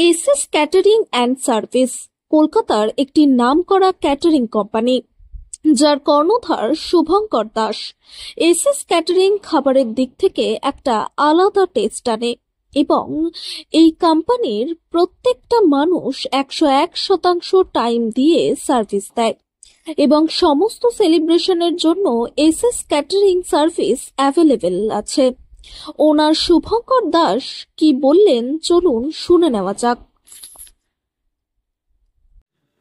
SS catering and service কলকাতার একটি নামকরা ক্যাটারিং কোম্পানি, যার কর্ণধার শুভঙ্কর দাস। এসএস ক্যাটারিং খাবারের দিক থেকে একটা আলাদা টেস্ট আনে এবং এই কোম্পানির প্রত্যেকটা মানুষ 101% টাইম দিয়ে সার্ভিস দেয় এবং সমস্ত সেলিব্রেশনের জন্য এসএস ক্যাটারিং সার্ভিস অ্যাভেলেবেল আছে। ওনার শুভঙ্কর দাস কি বললেন চলুন শুনে নেওয়া যাক।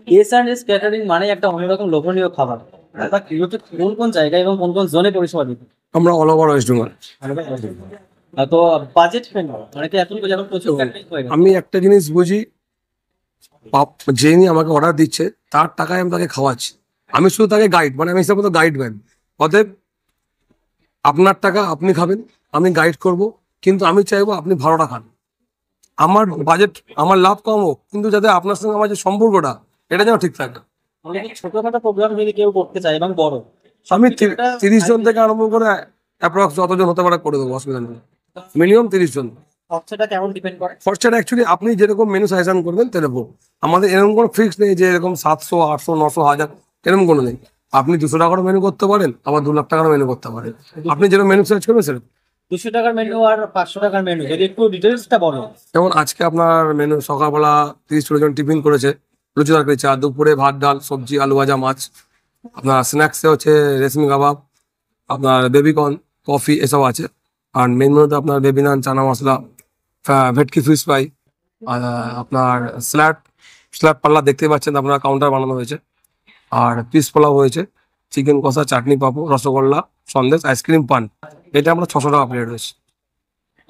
এস&এস ক্যাটারিং মানে একটা অন্যরকম লোভনীয় খাবার। এটা কোন কোন জায়গায় এবং কোন কোন জোনে পরিষেবা দিতে? আমরা অল ওভার ওয়েস্ট বেঙ্গল। তো বাজেট ফ্রেন্ডলি মানে কি এখন যেমন প্রচুর ক্যাটারিং হয়ে গেছে। আমি একটা জিনিস বুঝি, যিনি আমাকে অর্ডার দিচ্ছে তার টাকায় আমি তাকে খাওয়াচ্ছি, আমি শুধু তাকে গাইড, মানে আমি হিসাব মতো গাইডম্যান। অতএব আপনার টাকা আপনি খাবেন, আমি গাইড করব, কিন্তু আমি চাইবো আপনি ভালোটা খান। আমার বাজেট, আমার লাভ কম হোক, কিন্তু যাতে আপনার সঙ্গে আমার যে সম্পর্কটা এটা যেন ঠিক থাকে। ছোটখাটো প্রোগ্রাম যদি কেউ করতে চায় এবং বড়, আমি 30 জন থেকে আরম্ভ করে অ্যাপ্রক্স যতজন হতে পারে করে দেবো, অসুবিধা নেই। মিনিমাম 30 জন। খরচাটা কেমন ডিপেন্ড করে? খরচাটা অ্যাকচুয়ালি আপনি যেরকম মেনু সাজেশন করবেন তেরকম। আমাদের এরকম কোনো ফিক্স নেই যে এরকম 700, 800, 900, 1000 এরকম কোনো নেই। আপনি 200 টাকারও মেনু করতে পারেন, আবার 2 লাখ টাকারও মেনু করতে পারেন। আপনি যেরকম মেনু সার্চ করবেন সেরকম। 200 টাকার মেনু আর 500 টাকার মেনু যদি একটু ডিটেইলসটা বলো। যেমন আজকে আপনার মেনু সকালবেলা 30-40 জন টিফিন করেছে, লুচি তরকারি, চা, দুপুরে ভাত ডাল সবজি আলু ভাজা মাছ, আপনার স্ন্যাক্সে হচ্ছে রেশমি কাবাব, আপনার বেবিকর্ন, কফি এসব আছে। আর মেন মেনুতে আপনার বেবি নান, চানা মশলা, ভেটকি ফিশ ফ্রাই, আর আপনার স্ল্যাট পাল্লা দেখতে পাচ্ছেন, আপনার কাউন্টার বানানো হয়েছে। আর পিস পোলাও হয়েছে, চিকেন কষা, চাটনি, পাপড়, রসগোল্লা, সন্দেশ, আইসক্রিম, পান। এটা আমরা 600 টাকা প্লেট রয়েছে।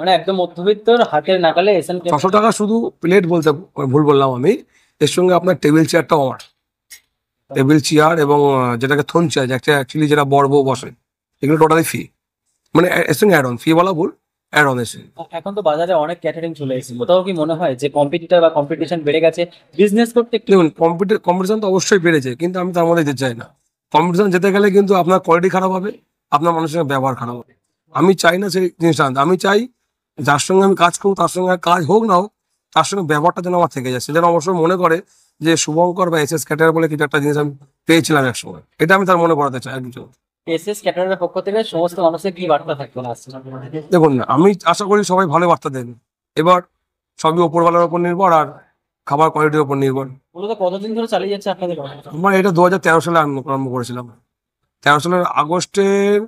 মানে একদম মধ্যবিত্তর হাতের নাগালে এসএন 600 টাকা শুধু প্লেট বলতে ভুল বললাম আমি। এর সঙ্গে আপনার টেবিল চেয়ারটাও আমার, টেবিল চেয়ার এবং যেটাকে থোন চেয়ার, অ্যাকচুয়ালি যেটা বড় বউ বসে, এগুলো টোটালি ফি, মানে এর সঙ্গে অ্যাড অন, ফি বলা ভুল, অ্যাড অন এসে। এখন তো বাজারে অনেক ক্যাটারিং চলে এসেছে, কোথাও কি মনে হয় যে কম্পিটিটর বা কম্পিটিশন বেড়ে গেছে বিজনেস করতে? দেখুন, কম্পিটিশন তো অবশ্যই বেড়েছে, কিন্তু আমি তার মধ্যে যেতে চাই না। কম্পিটিশন যেতে গেলে কিন্তু আপনার কোয়ালিটি খারাপ হবে, আপনার মানুষের ব্যবহার খারাপ হবে। আমি চাই না সেই জিনিসটা আনতে। আমি চাই যার সঙ্গে আমি কাজ করবো তার সঙ্গে কাজ হোক না হোক, তার সঙ্গে ব্যবহারটা যেন আমার থেকে যায়, সে যেন অবশ্যই মনে করে যে শুভঙ্কর বা এসএস ক্যাটার বলে কিছু একটা জিনিস আমি পেয়েছিলাম একসময়। এটা আমি তার মনে করাতে চাই একজন। এসএস ক্যাটারের পক্ষ থেকে সমস্ত মানুষের কি বার্তা থাকবে না? দেখুন, আমি আশা করি সবাই ভালো বার্তা দেন। এবার সবই ওপরওয়ালার উপর নির্ভর আর খাবার কোয়ালিটির উপর নির্ভর। মূলত কতদিন ধরে চালিয়ে যাচ্ছে আপনাদের? আমার এটা 2013 সালে আরম্ভ করেছিলাম। 13 সালের আগস্টের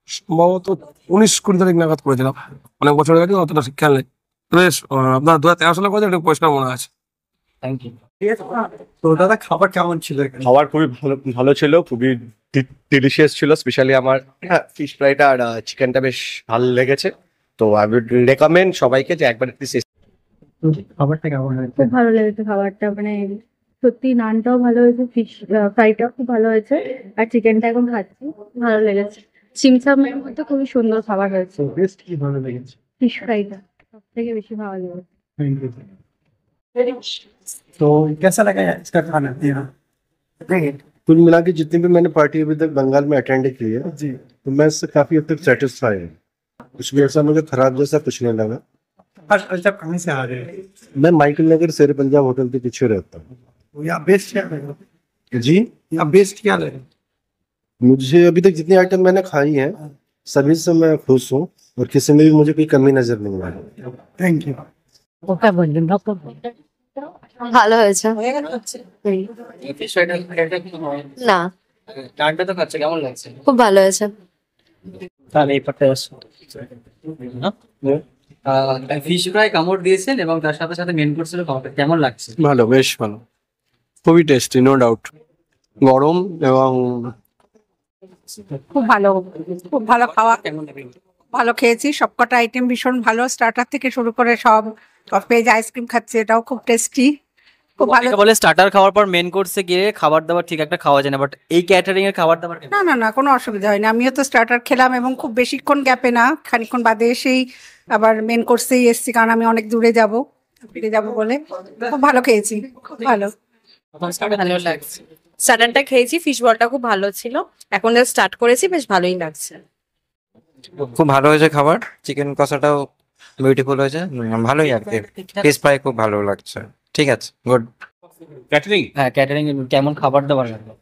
সম্ভবত 19-20 তারিখ নাগাদ করেছিলাম। অনেক বছর হয়ে গেছে, অতটা খেয়াল নেই। বেশ, আপনার 2013 সালে করেছে, এটা পরিষ্কার মনে আছে। Thank you. তো দাদা, খাবার কেমন ছিল? খাবার খুবই ভালো ছিল, খুবই ডিলিশিয়াস ছিল। স্পেশালি আমার ফিশ ফ্রাইটা আর চিকেনটা বেশ ভালো লেগেছে। তো আই উড রেকমেন্ড সবাইকে যে একবার খাবারটা কেমন হয়েছে? খুব ভালো লেগেছে খাবারটা, মানে সত্যি নানটাও ভালো হয়েছে, ফিশ ফ্রাইটাও খুব ভালো হয়েছে, আর চিকেনটা এখন খাচ্ছি, ভালো লেগেছে। চিমসামের মধ্যে খুবই সুন্দর খাবার হয়েছে। বেস্ট কি ভালো লেগেছে? ফিশ ফ্রাইটা সব থেকে বেশি ভালো লেগেছে। Thank you. तो कैसा लगा इसका खाना यहाँ? कुल मिला के जितनी भी मैंने पार्टी अभी तक बंगाल में अटेंड की है जी, तो मैं इससे काफी हद तक सेटिस्फाई हूँ। कुछ भी ऐसा मुझे खराब जैसा कुछ नहीं लगा। आज आप कहाँ से आ रहे हैं? मैं माइकल नगर शेर पंजाब होटल के पीछे रहता हूँ। यहाँ बेस्ट क्या लगा? जी, यहाँ बेस्ट क्या लगा? मुझे अभी तक जितनी आइटम मैंने खाई है सभी से मैं खुश हूँ और किसी में भी मुझे कोई कमी नजर नहीं आई। Thank you. ভালো হয়েছে ফিশ ফ্রাইটা না, নানটা তো খাচ্ছে, কেমন লাগছে? খুব ভালো হয়েছে। তাহলে এই পার্টটা আসো না। ফিশ ফ্রাই কামড় দিয়েছেন এবং তার সাথে সাথে মেন কোর্স ছিল খাবারটা, কেমন লাগছে? ভালো, বেশ ভালো, খুবই টেস্টি, নো ডাউট। গরম এবং খুব ভালো, খুব ভালো খাওয়া, কেমন লাগলো? ভালো খেয়েছি। সবকটা আইটেম ভীষণ ভালো, স্টার্টার থেকে শুরু করে সব। পেজ আইসক্রিম খাচ্ছি, এটাও খুব টেস্টি, খুব ভালো। বলে স্টার্টার খাওয়ার পর মেন কোর্সে গিয়ে খাবার দাবার ঠিক একটা খাওয়া যায় না, বাট এই ক্যাটারিং এর খাবার দাবার না না না, কোনো অসুবিধা হয়নি। আমিও তো স্টার্টার খেলাম এবং খুব বেশিক্ষণ গ্যাপে না, খানিকক্ষণ বাদে এসেই আবার মেন কোর্সেই এসেছি, কারণ আমি অনেক দূরে ফিরে যাব বলে। খুব ভালো খেয়েছি, খুব ভালো। ভালো লাগছে, স্টার্টারটা খেয়েছি, ফিশ বলটা খুব ভালো ছিল, এখন স্টার্ট করেছি, বেশ ভালোই লাগছে। খুব ভালো হয়েছে খাবার। চিকেন কষাটাও বিউটিফুল হয়েছে, ভালোই আর কি। ফিশ ফ্রাই খুব ভালো লাগছে, ঠিক আছে, গুড। ক্যাটারিং হ্যাঁ, ক্যাটারিং কেমন খাবার দাবার লাগলো?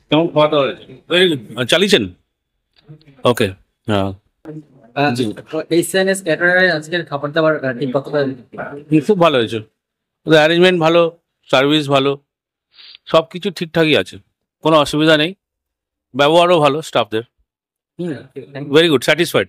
কেমন খাওয়া দাওয়া হয়েছে? Very good. চালিয়েছেন? ওকে, হ্যাঁ। এইচএনএস ক্যাটারারের আজকের খাবার দাবার ঠিক কতটা? খুব ভালো হয়েছে, ওদের অ্যারেঞ্জমেন্ট ভালো, সার্ভিস ভালো, সব কিছু ঠিকঠাকই আছে, কোনো অসুবিধা নেই, ব্যবহারও ভালো স্টাফদের। Very good, satisfied.